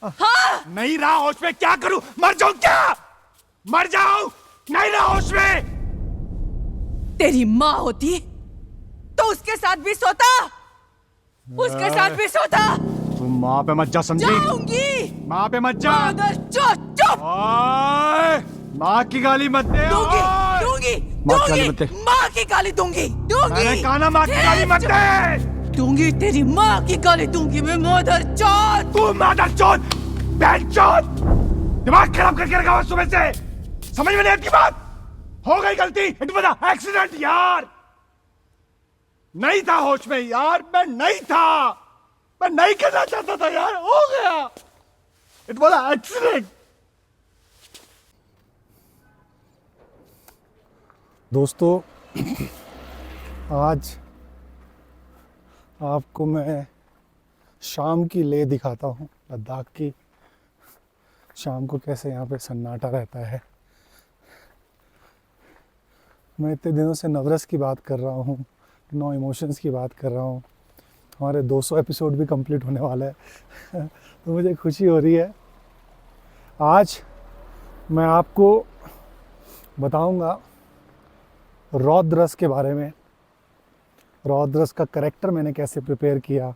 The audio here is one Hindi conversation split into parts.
हाँ? नहीं रहा होश में, क्या करूं? मर जाऊं क्या? मर जाऊं? नहीं रहा होश में। तेरी माँ होती तो उसके साथ भी सोता, उसके साथ भी सोता। तुम माँ पे मत जा, समझी? जाऊंगी। माँ पे मत जा। चुप। ओए, माँ की गाली मत दे। दूंगी ओए! दूंगी माँ की गाली मत दूंगी, दे। माँ की गाली दूंगी मैंने कहा ना, माँ की गाली मत दे। दूंगी, तेरी माँ की गाली दूंगी मैं, मदर चौथ। तू मदर चौथ, बहन चौथ, दिमाग खराब करके रखा हुआ सुबह से। समझ में नहीं आती बात? हो गई गलती, इट वाज अ एक्सीडेंट यार। नहीं था होश में यार, मैं नहीं था, मैं नहीं करना चाहता था यार, हो गया। It was a accident. दोस्तों, आज आपको मैं शाम की लेह दिखाता हूँ, लद्दाख की। शाम को कैसे यहाँ पे सन्नाटा रहता है। मैं इतने दिनों से नवरस की बात कर रहा हूँ, नो इमोशंस की बात कर रहा हूँ। हमारे 200 एपिसोड भी कंप्लीट होने वाला है तो मुझे खुशी हो रही है। आज मैं आपको बताऊँगा रौद्रस के बारे में। रौद्रस का कैरेक्टर मैंने कैसे प्रिपेयर किया,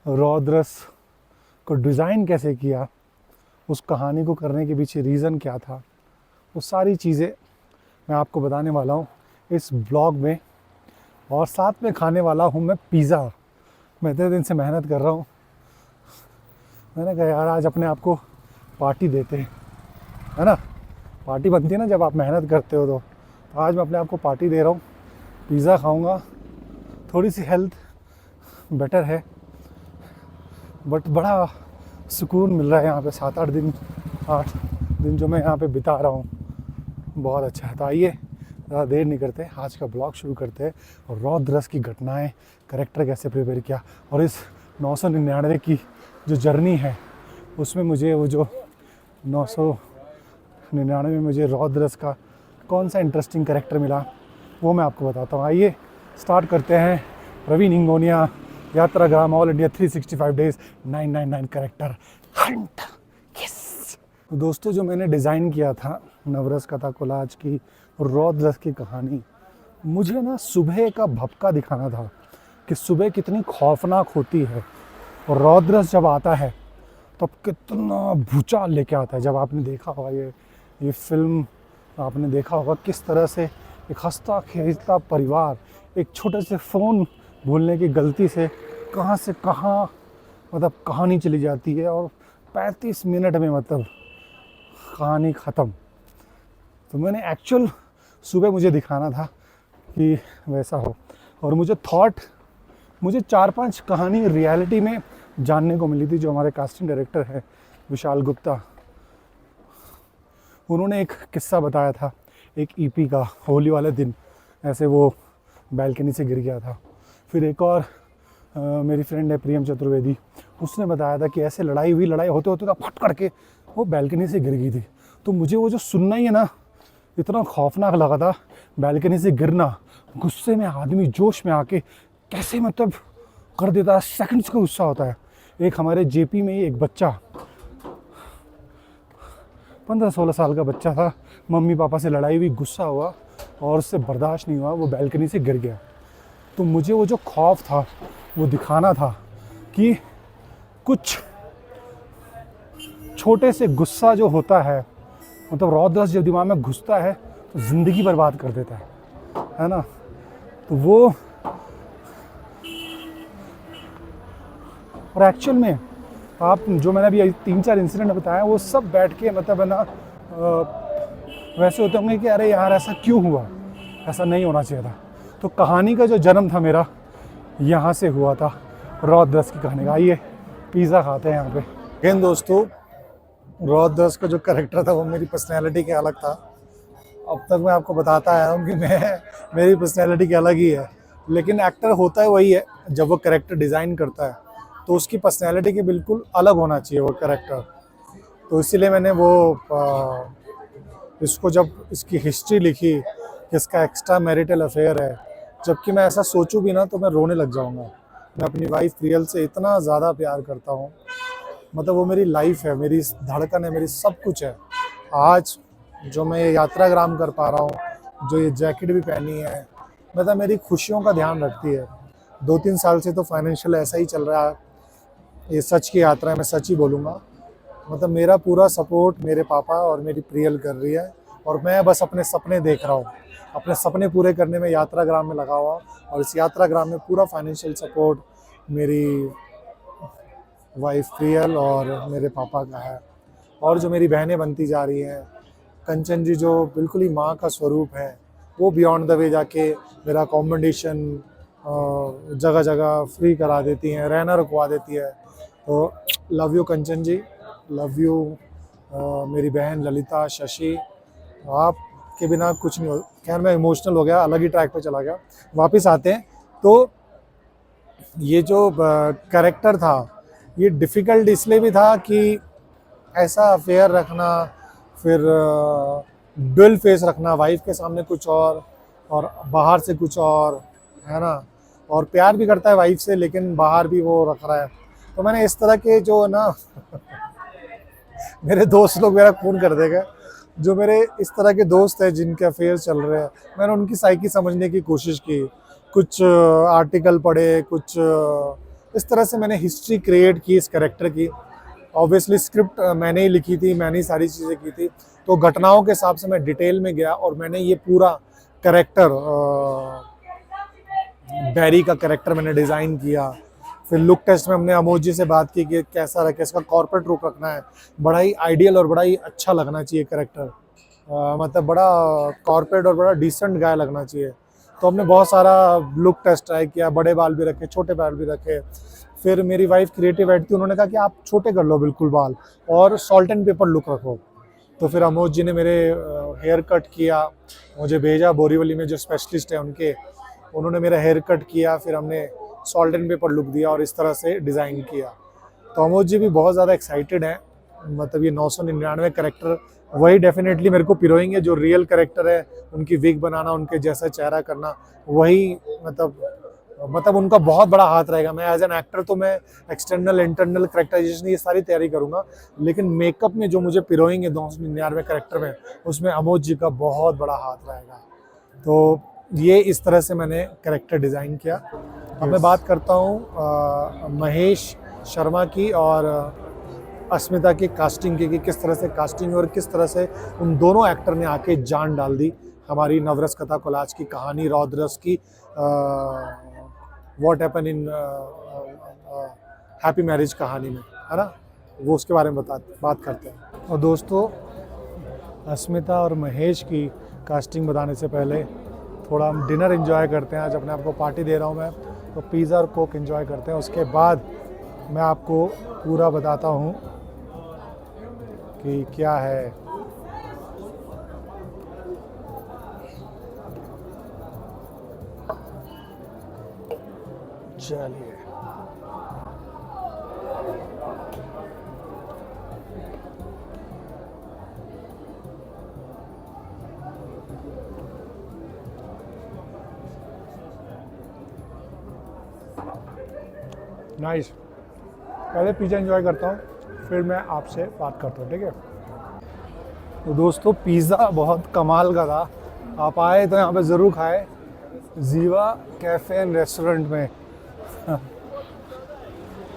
रौद्रस को डिज़ाइन कैसे किया, उस कहानी को करने के पीछे रीज़न क्या था, वो सारी चीज़ें मैं आपको बताने वाला हूँ इस ब्लॉग में। और साथ में खाने वाला हूँ मैं पिज़्ज़ा। मैं इतने दिन से मेहनत कर रहा हूँ, मैंने कहा यार आज अपने आप को पार्टी देते हैं, है ना। पार्टी बनती है ना जब आप मेहनत करते हो। तो आज मैं अपने आप को पार्टी दे रहा हूँ, पिज़्ज़ा खाऊंगा। थोड़ी सी हेल्थ बेटर है, बट बड़ा सुकून मिल रहा है यहाँ पे। 8 दिन जो मैं यहाँ पे बिता रहा हूँ, बहुत अच्छा है। तो आइए ज़्यादा देर नहीं करते, आज का ब्लॉग शुरू करते हैं। और रौद्रस की घटनाएं, कैरेक्टर कैसे प्रिपेयर किया, और इस 999 की जो जर्नी है उसमें मुझे वो जो 999 में मुझे रौद्रस का कौन सा इंटरेस्टिंग कैरेक्टर मिला वो मैं आपको बताता हूँ। आइए स्टार्ट करते हैं। Praveen Hingonia Yatragram all India 365 days 999 character hunt. Yes. तो दोस्तों, जो मैंने डिज़ाइन किया था नवरस कथा कोलाज की रौद्रस की कहानी, मुझे ना सुबह का भपका दिखाना था कि सुबह कितनी खौफनाक होती है। और रौद्रस जब आता है तब कितना भूचाल लेके आता है। जब आपने देखा होगा ये फिल्म, आपने देखा होगा किस तरह से एक हंसता खेलता परिवार एक छोटे से फ़ोन भूलने की गलती से कहाँ से कहाँ मतलब कहानी चली जाती है, और 35 मिनट में मतलब कहानी ख़त्म। तो मैंने एक्चुअल सुबह मुझे दिखाना था कि वैसा हो। और मुझे 4-5 कहानी रियलिटी में जानने को मिली थी। जो हमारे कास्टिंग डायरेक्टर हैं विशाल गुप्ता, उन्होंने एक किस्सा बताया था एक ईपी का। होली वाले दिन ऐसे वो बैल्कनी से गिर गया था। फिर एक और मेरी फ्रेंड है प्रियम चतुर्वेदी, उसने बताया था कि ऐसे लड़ाई होते होते ना फट करके वो बैल्कनी से गिर गई थी। तो मुझे वो जो सुनना ही है ना, इतना खौफनाक लगा था। बैल्कनी से गिरना, गुस्से में आदमी जोश में आके कैसे मतलब कर देता है, सेकंड्स का गुस्सा होता है। एक हमारे जेपी में ही एक बच्चा 15-16 साल का बच्चा था, मम्मी पापा से लड़ाई हुई, गुस्सा हुआ और उससे बर्दाश्त नहीं हुआ, वो बैल्कनी से गिर गया। तो मुझे वो जो खौफ था वो दिखाना था कि कुछ छोटे से गुस्सा जो होता है, मतलब रौद्रस जब दिमाग में घुसता है तो ज़िंदगी बर्बाद कर देता है ना। तो वो और एक्चुअल में आप जो मैंने अभी 3-4 इंसिडेंट बताया वो सब बैठ के मतलब है ना वैसे होते होंगे कि अरे यार ऐसा क्यों हुआ, ऐसा नहीं होना चाहिए था। तो कहानी का जो जन्म था मेरा यहाँ से हुआ था, रौद्रस की कहानी का। आइए पिज़्ज़ा खाते हैं यहाँ पे। लेकिन दोस्तों, रौद्रस का जो कैरेक्टर था वो मेरी पर्सनैलिटी के अलग था। अब तक मैं आपको बताता आया हूँ कि मेरी पर्सनैलिटी की अलग ही है, लेकिन एक्टर होता है वही है। जब वो कैरेक्टर डिज़ाइन करता है तो उसकी पर्सनैलिटी के बिल्कुल अलग होना चाहिए वो कैरेक्टर। तो इसीलिए मैंने इसको जब इसकी हिस्ट्री लिखी कि इसका एक्स्ट्रा मैरिटल अफेयर है, जबकि मैं ऐसा सोचूं भी ना तो मैं रोने लग जाऊंगा। मैं अपनी वाइफ प्रियल से इतना ज़्यादा प्यार करता हूँ, मतलब वो मेरी लाइफ है, मेरी धड़कन है, मेरी सब कुछ है। आज जो मैं ये यात्राग्राम कर पा रहा हूँ, जो ये जैकेट भी पहनी है, मतलब मेरी खुशियों का ध्यान रखती है। 2-3 साल से तो फाइनेंशियल ऐसा ही चल रहा है, ये सच की यात्रा है, मैं सच ही बोलूँगा। मतलब मेरा पूरा सपोर्ट मेरे पापा और मेरी प्रियल कर रही है, और मैं बस अपने सपने देख रहा हूँ, अपने सपने पूरे करने में यात्राग्राम में लगा हुआ, और इस यात्राग्राम में पूरा फाइनेंशियल सपोर्ट मेरी वाइफ प्रियल और मेरे पापा का है। और जो मेरी बहनें बनती जा रही हैं, कंचन जी जो बिल्कुल ही माँ का स्वरूप है, वो बियॉन्ड द वे जाके मेरा अकोमोडेशन जगह जगह फ्री करा देती हैं, रहना रुकवा देती है। तो love you Kanchan ji, love you मेरी बहन ललिता, शशि, आपके बिना कुछ नहीं हो। खैर मैं इमोशनल हो गया, अलग ही ट्रैक पे चला गया। वापस आते हैं, तो ये जो कैरेक्टर था, ये डिफ़िकल्ट इसलिए भी था कि ऐसा अफेयर रखना, फिर डुअल फेस रखना, वाइफ के सामने कुछ और बाहर से कुछ और, है ना। और प्यार भी करता है वाइफ से, लेकिन बाहर भी वो रख रहा है। तो मैंने इस तरह के जो ना मेरे दोस्त लोग मेरा खून कर देगा, जो मेरे इस तरह के दोस्त हैं जिनके अफेयर चल रहे हैं, मैंने उनकी साइकी समझने की कोशिश की। कुछ आर्टिकल पढ़े, कुछ इस तरह से मैंने हिस्ट्री क्रिएट की इस कैरेक्टर की। ऑब्वियसली स्क्रिप्ट मैंने ही लिखी थी, मैंने ही सारी चीज़ें की थी, तो घटनाओं के हिसाब से मैं डिटेल में गया और मैंने ये पूरा कैरेक्टर, बैरी का कैरेक्टर मैंने डिज़ाइन किया। फिर लुक टेस्ट में हमने अमोज जी से बात की कि कैसा रखे, इसका कॉर्पोरेट लुक रखना है, बड़ा ही आइडियल और बड़ा ही अच्छा लगना चाहिए कैरेक्टर, मतलब बड़ा कॉर्पोरेट और बड़ा डिसेंट गाय लगना चाहिए। तो हमने बहुत सारा लुक टेस्ट ट्राई किया, बड़े बाल भी रखे, छोटे बाल भी रखे। फिर मेरी वाइफ क्रिएटिव हेड थी, उन्होंने कहा कि आप छोटे कर लो बिल्कुल बाल, और सॉल्ट एंड पेपर लुक रखो। तो फिर अमोज जी ने मेरे हेयर कट किया, मुझे भेजा बोरीवली में जो स्पेशलिस्ट है उनके, उन्होंने मेरा हेयर कट किया, फिर हमने सॉल्ट एंड पेपर लुक दिया और इस तरह से डिज़ाइन किया। तो अमोज जी भी बहुत ज़्यादा एक्साइटेड हैं, मतलब ये 999 कैरेक्टर वही डेफिनेटली मेरे को पिरोएंगे जो रियल कैरेक्टर है, उनकी विग बनाना, उनके जैसा चेहरा करना, वही मतलब उनका बहुत बड़ा हाथ रहेगा। मैं एज एन एक्टर तो मैं एक्सटर्नल इंटरनल कैरेक्टराइजेशन ये सारी तैयारी करूँगा, लेकिन मेकअप में जो मुझे पिरोएंगे 999 कैरेक्टर में, उसमें अमोज जी का बहुत बड़ा हाथ रहेगा। तो ये इस तरह से मैंने कैरेक्टर डिज़ाइन किया। अब मैं बात करता हूँ महेश शर्मा की और अस्मिता की कास्टिंग की, कि किस तरह से कास्टिंग और किस तरह से उन दोनों एक्टर ने आके जान डाल दी हमारी नवरस कथा कोलाज की कहानी, रौद्रस की what happen in happy marriage कहानी में, है ना। वो उसके बारे में बात करते हैं। और दोस्तों, अस्मिता और महेश की कास्टिंग बताने से पहले थोड़ा हम डिनर एंजॉय करते हैं। आज अपने आप को पार्टी दे रहा हूँ मैं, तो पिज़्ज़ा और कोक एंजॉय करते हैं। उसके बाद मैं आपको पूरा बताता हूँ कि क्या है। चलिए, नाइस। पहले पिज़्ज़ा एंजॉय करता हूँ, फिर मैं आपसे बात करता हूँ, ठीक है। तो दोस्तों, पिज़्ज़ा बहुत कमाल का था, आप आए तो यहाँ पे ज़रूर खाए, जीवा कैफ़े एंड रेस्टोरेंट में।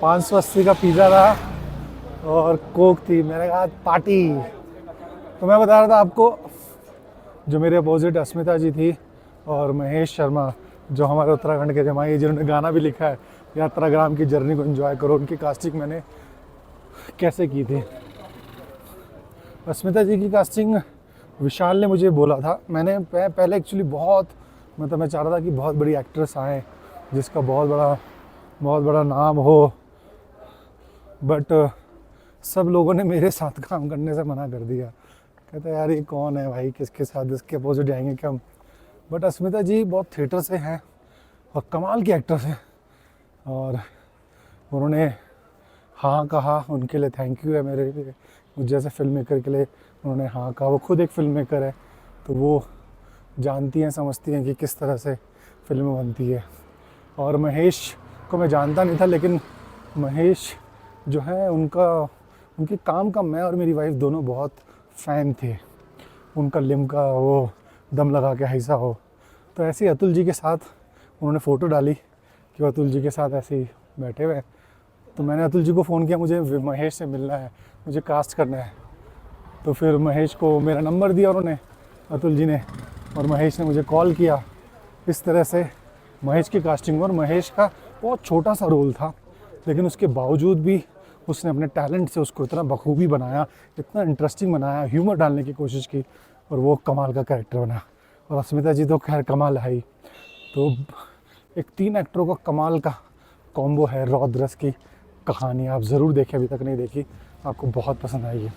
580 का पिज़्ज़ा था और कोक थी। मैंने कहा पार्टी। तो मैं बता रहा था आपको, जो मेरे अपोजिट अस्मिता जी थी और महेश शर्मा, जो हमारे उत्तराखंड के जमाई, जिन्होंने गाना भी लिखा है यात्राग्राम की जर्नी को एंजॉय करो, उनकी कास्टिंग मैंने कैसे की थी। अस्मिता जी की कास्टिंग विशाल ने मुझे बोला था। मैंने पहले एक्चुअली बहुत, मतलब मैं चाह रहा था कि बहुत बड़ी एक्ट्रेस आए जिसका बहुत बड़ा नाम हो, बट सब लोगों ने मेरे साथ काम करने से मना कर दिया। कहते यार ये कौन है भाई, किसके साथ, इसके अपोजिट जाएंगे क्या हम। बट अस्मिता जी बहुत थिएटर से हैं और कमाल की एक्टर हैं, और उन्होंने हाँ कहा, उनके लिए थैंक यू है मेरे लिए, मुझ जैसे फिल्म मेकर के लिए उन्होंने हाँ कहा। वो खुद एक फिल्म मेकर है, तो वो जानती हैं, समझती हैं कि किस तरह से फिल्म बनती है। और महेश को मैं जानता नहीं था, लेकिन महेश जो है उनके काम का मैं और मेरी वाइफ दोनों बहुत फ़ैन थे। उनका लिम्का वो दम लगा के ऐसा हो, तो ऐसे ही अतुल जी के साथ उन्होंने फ़ोटो डाली कि वो अतुल जी के साथ ऐसे ही बैठे हुए हैं। तो मैंने अतुल जी को फ़ोन किया, मुझे महेश से मिलना है, मुझे कास्ट करना है। तो फिर महेश को मेरा नंबर दिया उन्होंने, अतुल जी ने, और महेश ने मुझे कॉल किया। इस तरह से महेश की कास्टिंग, और महेश का बहुत छोटा सा रोल था, लेकिन उसके बावजूद भी उसने अपने टैलेंट से उसको इतना बखूबी बनाया, इतना इंटरेस्टिंग बनाया, ह्यूमर डालने की कोशिश की, और वो कमाल का कैरेक्टर बना। और अस्मिता जी तो खैर कमाल है ही। तो एक 3 एक्टरों का कमाल का कॉम्बो है रौद्रस की कहानी। आप ज़रूर देखें, अभी तक नहीं देखी, आपको बहुत पसंद आएगी।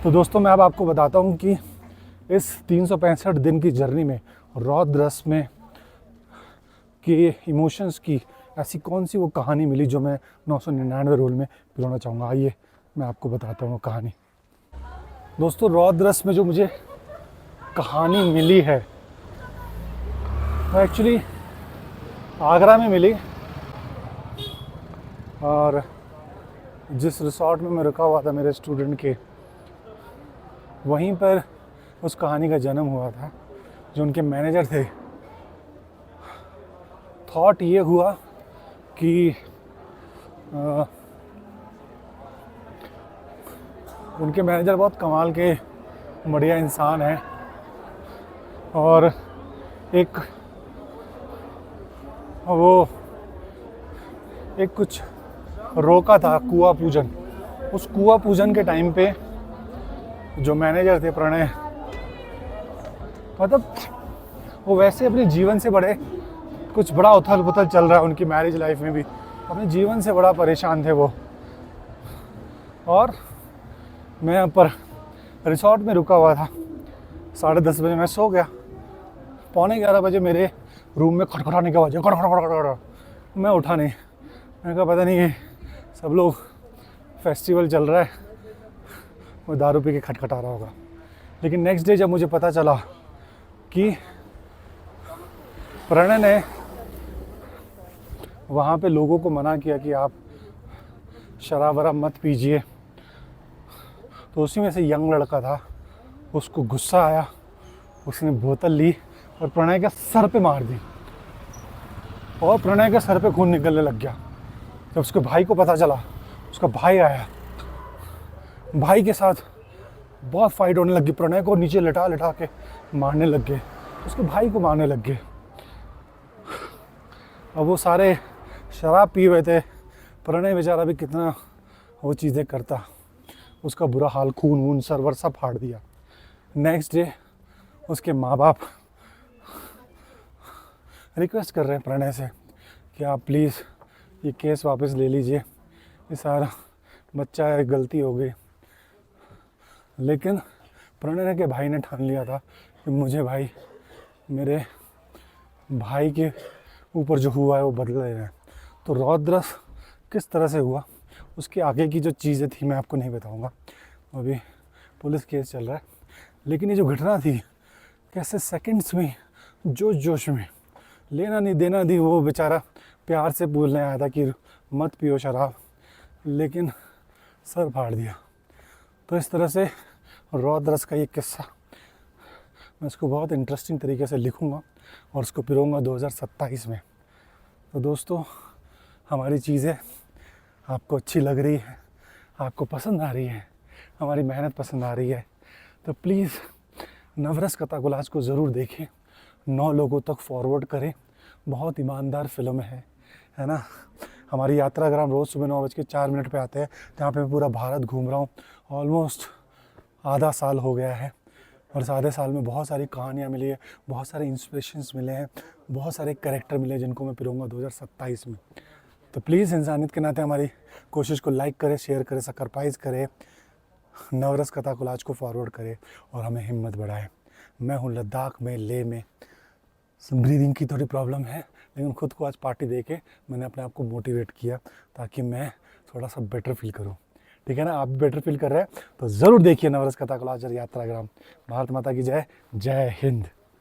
तो दोस्तों, मैं अब आपको बताता हूँ कि इस 365 दिन की जर्नी में रौद्रस में के इमोशंस की ऐसी कौन सी वो कहानी मिली जो मैं 999 रोल में पिरोना चाहूँगा। आइए मैं आपको बताता हूँ वो कहानी। दोस्तों, रौद्रस में जो मुझे कहानी मिली है वो एक्चुअली आगरा में मिली, और जिस रिसॉर्ट में मैं रुका हुआ था मेरे स्टूडेंट के, वहीं पर उस कहानी का जन्म हुआ था। जो उनके मैनेजर थे, थॉट ये हुआ कि उनके मैनेजर बहुत कमाल के बढ़िया इंसान हैं, और एक कुछ रोका था कुआं पूजन। उस कुआं पूजन के टाइम पे जो मैनेजर थे प्रणय, मतलब वो वैसे अपने जीवन से बड़े कुछ बड़ा उथल पुथल चल रहा है उनकी मैरिज लाइफ में भी, अपने जीवन से बड़ा परेशान थे वो। और मैं यहाँ पर रिसॉर्ट में रुका हुआ था, 10:30 बजे मैं सो गया। 11:45 बजे मेरे रूम में खटखटाने की आवाज़, खटखट। मैं उठा नहीं, मैंने कहा पता नहीं ये सब लोग फेस्टिवल चल रहा है, वो दारू पी के खटखटा रहा होगा। लेकिन नेक्स्ट डे जब मुझे पता चला कि प्रणय ने वहाँ पे लोगों को मना किया कि आप शराब वराब मत पीजिए, तो उसी में से यंग लड़का था, उसको गुस्सा आया, उसने बोतल ली और प्रणय के सर पे मार दी, और प्रणय के सर पे खून निकलने लग गया। जब उसके भाई को पता चला, उसका भाई आया, भाई के साथ बहुत फाइट होने लगी, प्रणय को नीचे लिटा लिटा के मारने लग गए, उसके भाई को मारने लग गए। अब वो सारे शराब पी हुए थे, प्रणय बेचारा भी कितना वो चीज़ें करता, उसका बुरा हाल, खून वून सरवर सब फाड़ दिया। नेक्स्ट डे उसके माँ बाप रिक्वेस्ट कर रहे हैं प्रणय से कि आप प्लीज़ ये केस वापस ले लीजिए, ये सारा बच्चा है, गलती हो गई। लेकिन प्रणय के भाई ने ठान लिया था कि मुझे भाई मेरे भाई के ऊपर जो हुआ है वो बदला लेना है। तो रौद्रस किस तरह से हुआ, उसके आगे की जो चीज़ें थी मैं आपको नहीं बताऊंगा, अभी पुलिस केस चल रहा है। लेकिन ये जो घटना थी, कैसे सेकंड्स में जोश जोश में लेना नहीं देना दी, वो बेचारा प्यार से बोलने आया था कि मत पियो शराब, लेकिन सर फाड़ दिया। तो इस तरह से रौद्रस का ये किस्सा मैं इसको बहुत इंटरेस्टिंग तरीके से लिखूँगा और उसको पिरोऊँगा 2027 में। तो दोस्तों, हमारी चीज़ें आपको अच्छी लग रही है, आपको पसंद आ रही है, हमारी मेहनत पसंद आ रही है, तो प्लीज़ नवरस कथा कोलाज को ज़रूर देखें, 9 लोगों तक फॉरवर्ड करें। बहुत ईमानदार फिल्म है ना। हमारी यात्राग्राम रोज़ सुबह 9:04 पे आते हैं, जहाँ पे मैं पूरा भारत घूम रहा हूँ। ऑलमोस्ट आधा साल हो गया है, और इस आधे साल में बहुत सारी कहानियाँ मिली है, बहुत सारे इंस्पिरेशंस मिले हैं, बहुत सारे कैरेक्टर मिले जिनको मैं पिरोऊँगा 2027 में। तो प्लीज़ इंसानियत के नाते हमारी कोशिश को लाइक करें, शेयर करें, सब्सक्राइब करें, नवरस कथा कोलाज को फॉरवर्ड करें और हमें हिम्मत बढ़ाएं। मैं हूँ लद्दाख में, लेह में, ब्रीदिंग की थोड़ी प्रॉब्लम है, लेकिन ख़ुद को आज पार्टी दे के मैंने अपने आप को मोटिवेट किया ताकि मैं थोड़ा सा बेटर फील करूँ। ठीक है ना, आप भी बेटर फील कर रहे हैं तो ज़रूर देखिए नवरस कथा कोलाज यात्राग्राम। भारत माता की जय, जय हिंद।